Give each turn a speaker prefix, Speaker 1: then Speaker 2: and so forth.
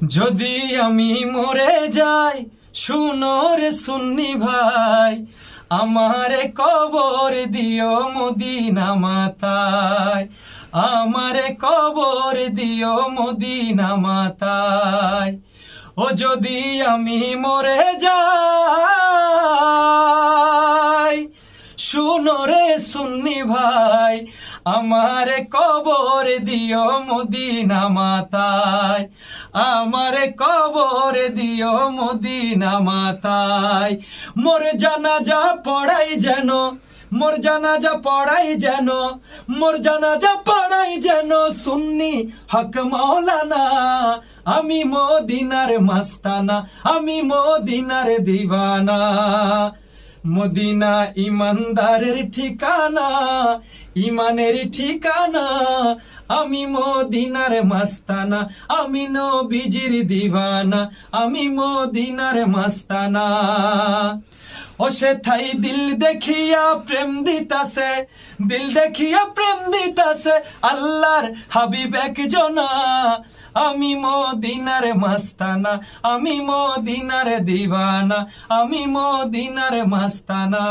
Speaker 1: যদি আমি মরে যাই শুনো রে সুন্নি ভাই, আমারে কবর দিও মদিনা মাতায়, আমারে কবর দিও মদিনা মাতায়। ও যদি আমি মরে যাই শুনো রে সুন্নি ভাই, আমারে কবর দিও মদিনা মাতায়, আমারে কবর দিও মদিনা মাতায়। মোর জানাজা পড়াই যেন, মোর জানাজা পড়াই যেন, মোর জানাজা পড়াই যেন সুন্নি হক মাওলানা। আমি মদিনার মাস্তানা, আমি মদিনার দিওয়ানা। মদিনা ইমানদারের ঠিকানা, ইমানের ঠিকানা। আমি মদিনার মাস্তানা, আমি নবীজির দিওয়ানা, আমি মদিনার মাস্তানা। ও সে থাই দিল দেখিয়া প্রেম দিতাছে, দিল দেখিয়া প্রেম দিতাছে আল্লাহর হাবিব একজনা। আমি মদিনার মাস্তানা, আমি মদিনার দিওয়ানা, আমি মদিনার মাস্তানা।